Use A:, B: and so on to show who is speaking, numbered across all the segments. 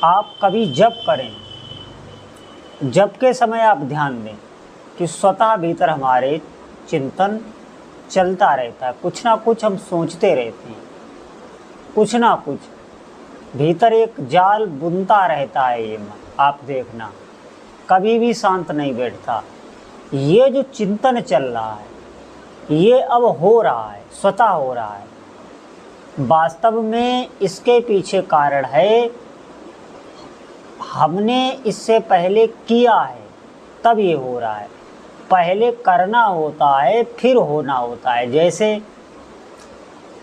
A: आप कभी जप करें, जप के समय आप ध्यान दें कि स्वतः भीतर हमारे चिंतन चलता रहता है, कुछ ना कुछ हम सोचते रहते हैं, कुछ ना कुछ भीतर एक जाल बुनता रहता है ये मन। आप देखना कभी भी शांत नहीं बैठता। ये जो चिंतन चल रहा है ये अब हो रहा है, स्वतः हो रहा है। वास्तव में इसके पीछे कारण है हमने इससे पहले किया है, तब ये हो रहा है। पहले करना होता है फिर होना होता है। जैसे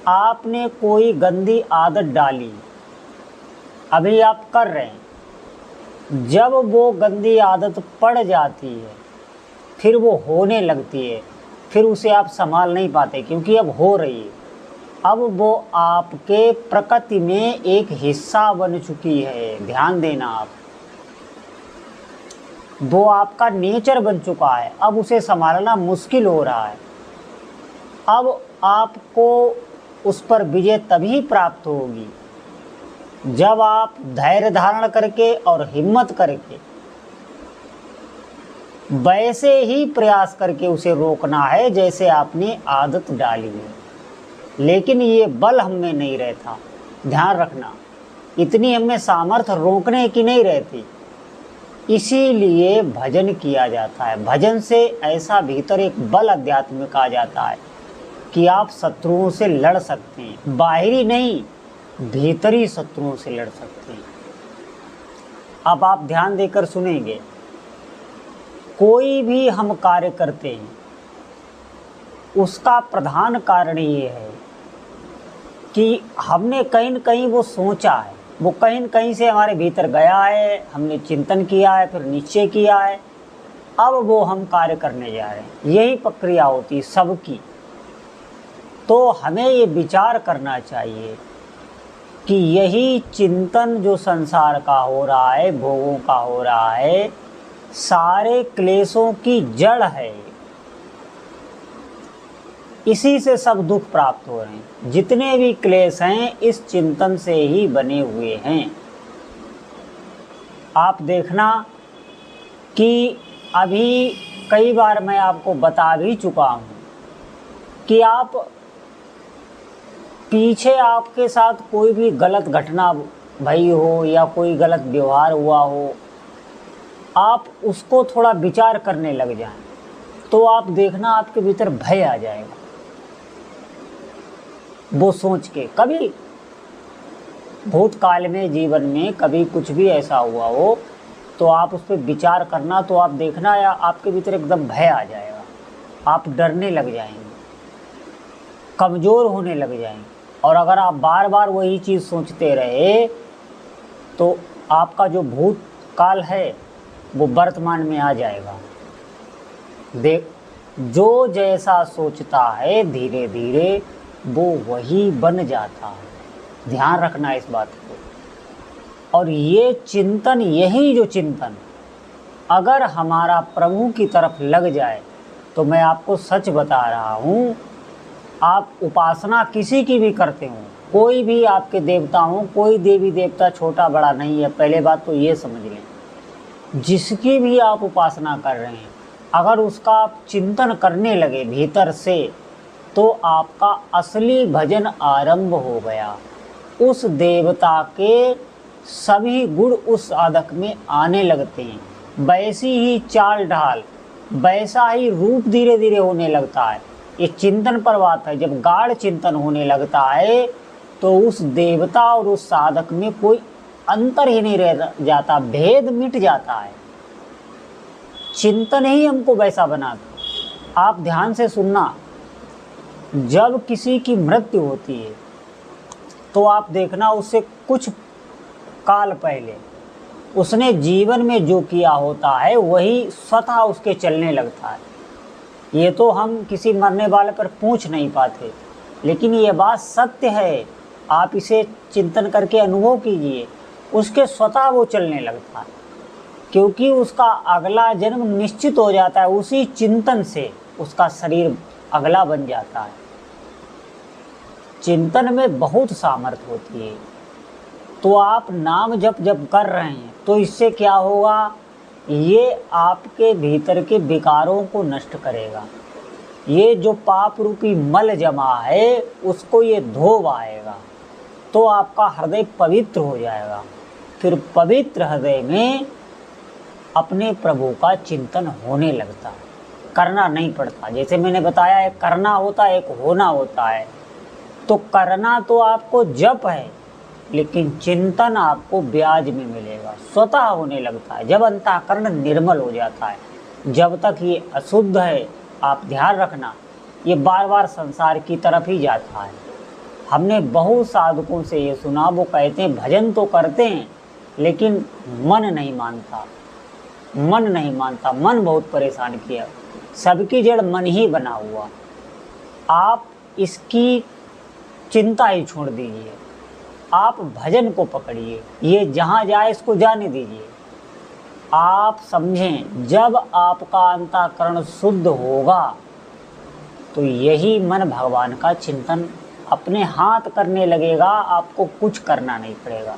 A: आपने कोई गंदी आदत डाली, अभी आप कर रहे हैं, जब वो गंदी आदत पड़ जाती है फिर वो होने लगती है, फिर उसे आप संभाल नहीं पाते क्योंकि अब हो रही है। अब वो आपके प्रकृति में एक हिस्सा बन चुकी है। ध्यान देना आप, वो आपका नेचर बन चुका है। अब उसे संभालना मुश्किल हो रहा है। अब आपको उस पर विजय तभी प्राप्त होगी जब आप धैर्य धारण करके और हिम्मत करके वैसे ही प्रयास करके उसे रोकना है जैसे आपने आदत डाली है। लेकिन ये बल हम में नहीं रहता, ध्यान रखना, इतनी हमें सामर्थ्य रोकने की नहीं रहती। इसीलिए भजन किया जाता है। भजन से ऐसा भीतर एक बल आध्यात्मिक आ जाता है कि आप शत्रुओं से लड़ सकते हैं, बाहरी नहीं भीतरी शत्रुओं से लड़ सकते हैं। अब आप ध्यान देकर सुनेंगे, कोई भी हम कार्य करते हैं उसका प्रधान कारण ये है कि हमने कहीं न कहीं वो सोचा है, वो कहीं न कहीं से हमारे भीतर गया है, हमने चिंतन किया है, फिर निश्चय किया है, अब वो हम कार्य करने जा रहे हैं। यही प्रक्रिया होती है सबकी। तो हमें ये विचार करना चाहिए कि यही चिंतन जो संसार का हो रहा है, भोगों का हो रहा है, सारे क्लेशों की जड़ है। इसी से सब दुख प्राप्त हो रहे हैं। जितने भी क्लेश हैं इस चिंतन से ही बने हुए हैं। आप देखना कि अभी कई बार मैं आपको बता भी चुका हूँ कि आप पीछे आपके साथ कोई भी गलत घटना भई हो या कोई गलत व्यवहार हुआ हो, आप उसको थोड़ा विचार करने लग जाएं तो आप देखना आपके भीतर भय आ जाएगा। वो सोच के कभी भूतकाल में जीवन में कभी कुछ भी ऐसा हुआ हो तो आप उस पर विचार करना, तो आप देखना या आपके भीतर एकदम भय आ जाएगा। आप डरने लग जाएंगे, कमज़ोर होने लग जाएंगे। और अगर आप बार बार वही चीज़ सोचते रहे तो आपका जो भूतकाल है वो वर्तमान में आ जाएगा। देख, जो जैसा सोचता है धीरे धीरे वो वही बन जाता है। ध्यान रखना इस बात को। और ये चिंतन, यही जो चिंतन अगर हमारा प्रभु की तरफ लग जाए तो मैं आपको सच बता रहा हूँ, आप उपासना किसी की भी करते हो, कोई भी आपके देवता हो, कोई देवी देवता छोटा बड़ा नहीं है। पहले बात तो ये समझ लें, जिसकी भी आप उपासना कर रहे हैं अगर उसका आप चिंतन करने लगे भीतर से तो आपका असली भजन आरंभ हो गया। उस देवता के सभी गुण उस साधक में आने लगते हैं। वैसी ही चाल ढाल, वैसा ही रूप धीरे धीरे होने लगता है। ये चिंतन पर बात है। जब गाढ़ चिंतन होने लगता है तो उस देवता और उस साधक में कोई अंतर ही नहीं रह जाता, भेद मिट जाता है। चिंतन ही हमको वैसा बनाता। आप ध्यान से सुनना, जब किसी की मृत्यु होती है तो आप देखना उससे कुछ काल पहले उसने जीवन में जो किया होता है वही स्वतः उसके चलने लगता है। ये तो हम किसी मरने वाले पर पूछ नहीं पाते, लेकिन ये बात सत्य है। आप इसे चिंतन करके अनुभव कीजिए, उसके स्वतः वो चलने लगता है क्योंकि उसका अगला जन्म निश्चित हो जाता है। उसी चिंतन से उसका शरीर अगला बन जाता है। चिंतन में बहुत सामर्थ्य होती है। तो आप नाम जप जब कर रहे हैं तो इससे क्या होगा, ये आपके भीतर के विकारों को नष्ट करेगा। ये जो पाप रूपी मल जमा है उसको ये धो आएगा, तो आपका हृदय पवित्र हो जाएगा। फिर पवित्र हृदय में अपने प्रभु का चिंतन होने लगता है, करना नहीं पड़ता। जैसे मैंने बताया, एक करना होता है, एक होना होता है। तो करना तो आपको जप है, लेकिन चिंतन आपको ब्याज में मिलेगा, स्वतः होने लगता है जब अंतःकरण निर्मल हो जाता है। जब तक ये अशुद्ध है, आप ध्यान रखना, ये बार बार संसार की तरफ ही जाता है। हमने बहुत साधकों से ये सुना, वो कहते हैं भजन तो करते हैं लेकिन मन नहीं मानता, मन नहीं मानता, मन बहुत परेशान किया। सबकी जड़ मन ही बना हुआ। आप इसकी चिंता ही छोड़ दीजिए, आप भजन को पकड़िए, ये जहाँ जाए इसको जाने दीजिए। आप समझें, जब आपका अंतःकरण शुद्ध होगा तो यही मन भगवान का चिंतन अपने हाथ करने लगेगा, आपको कुछ करना नहीं पड़ेगा।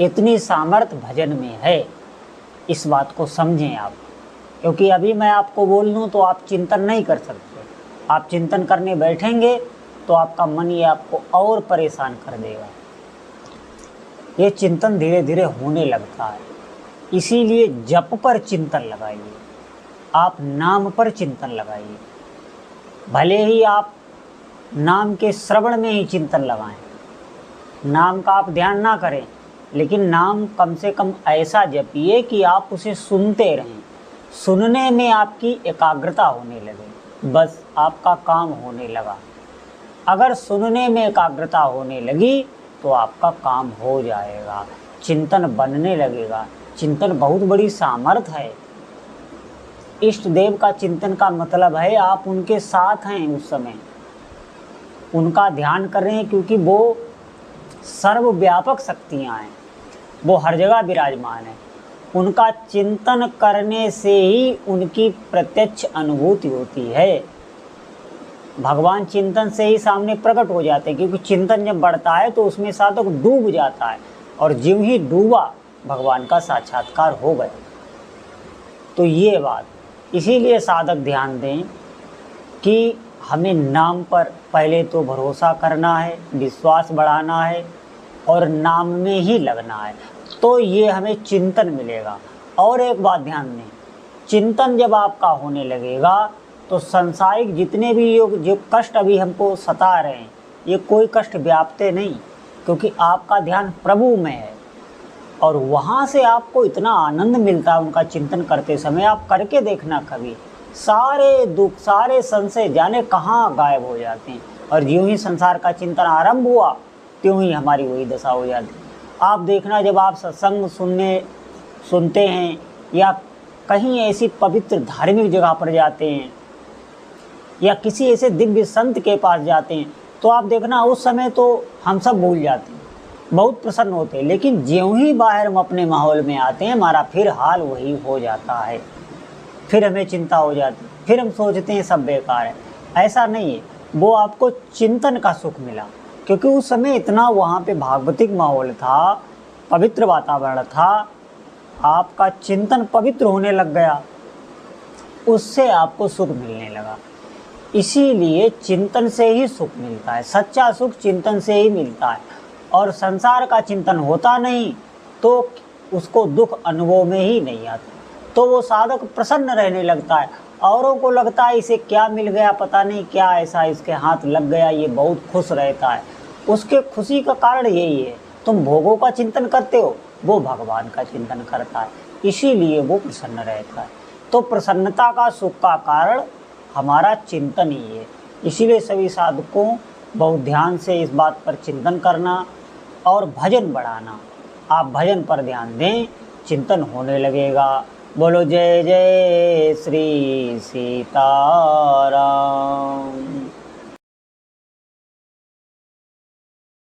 A: इतनी सामर्थ्य भजन में है, इस बात को समझें आप। क्योंकि अभी मैं आपको बोल लूँ तो आप चिंतन नहीं कर सकते। आप चिंतन करने बैठेंगे तो आपका मन ये आपको और परेशान कर देगा। ये चिंतन धीरे धीरे होने लगता है। इसीलिए जप पर चिंतन लगाइए, आप नाम पर चिंतन लगाइए। भले ही आप नाम के श्रवण में ही चिंतन लगाएं, नाम का आप ध्यान ना करें, लेकिन नाम कम से कम ऐसा जपिए कि आप उसे सुनते रहें। सुनने में आपकी एकाग्रता होने लगे, बस आपका काम होने लगा। अगर सुनने में एकाग्रता होने लगी तो आपका काम हो जाएगा, चिंतन बनने लगेगा। चिंतन बहुत बड़ी सामर्थ्य है। इष्ट देव का चिंतन का मतलब है आप उनके साथ हैं, उस समय उनका ध्यान कर रहे हैं, क्योंकि वो सर्वव्यापक शक्तियाँ हैं, वो हर जगह विराजमान है। उनका चिंतन करने से ही उनकी प्रत्यक्ष अनुभूति होती है। भगवान चिंतन से ही सामने प्रकट हो जाते हैं, क्योंकि चिंतन जब बढ़ता है तो उसमें साधक डूब जाता है, और ज्यों ही डूबा भगवान का साक्षात्कार हो गया। तो ये बात, इसीलिए साधक ध्यान दें कि हमें नाम पर पहले तो भरोसा करना है, विश्वास बढ़ाना है और नाम में ही लगना है, तो ये हमें चिंतन मिलेगा। और एक बात ध्यान दें, चिंतन जब आपका होने लगेगा तो सांसारिक जितने भी जो कष्ट अभी हमको सता रहे हैं, ये कोई कष्ट व्यापते नहीं, क्योंकि आपका ध्यान प्रभु में है। और वहाँ से आपको इतना आनंद मिलता है उनका चिंतन करते समय। आप करके देखना कभी, सारे दुख सारे संशय जाने कहाँ गायब हो जाते हैं। और ज्यों ही संसार का चिंतन आरंभ हुआ त्यों ही हमारी वही दशा हो जाती है। आप देखना, जब आप सत्संग सुनते हैं या कहीं ऐसी पवित्र धार्मिक जगह पर जाते हैं या किसी ऐसे दिव्य संत के पास जाते हैं, तो आप देखना उस समय तो हम सब भूल जाते हैं, बहुत प्रसन्न होते हैं। लेकिन ज्यों ही बाहर हम अपने माहौल में आते हैं, हमारा फिर हाल वही हो जाता है, फिर हमें चिंता हो जाती है, फिर हम सोचते हैं सब बेकार है। ऐसा नहीं है, वो आपको चिंतन का सुख मिला, क्योंकि उस समय इतना वहाँ पे भागवतिक माहौल था, पवित्र वातावरण था, आपका चिंतन पवित्र होने लग गया, उससे आपको सुख मिलने लगा। इसीलिए चिंतन से ही सुख मिलता है, सच्चा सुख चिंतन से ही मिलता है। और संसार का चिंतन होता नहीं तो उसको दुख अनुभव में ही नहीं आता, तो वो साधक प्रसन्न रहने लगता है। औरों को लगता है इसे क्या मिल गया, पता नहीं क्या ऐसा इसके हाथ लग गया, ये बहुत खुश रहता है। उसके खुशी का कारण यही है, तुम भोगों का चिंतन करते हो, वो भगवान का चिंतन करता है, इसीलिए वो प्रसन्न रहता है। तो प्रसन्नता का सुख का कारण हमारा चिंतन ही है। इसीलिए सभी साधकों बहुत ध्यान से इस बात पर चिंतन करना और भजन बढ़ाना। आप भजन पर ध्यान दें, चिंतन होने लगेगा। बोलो जय जय श्री सीताराम।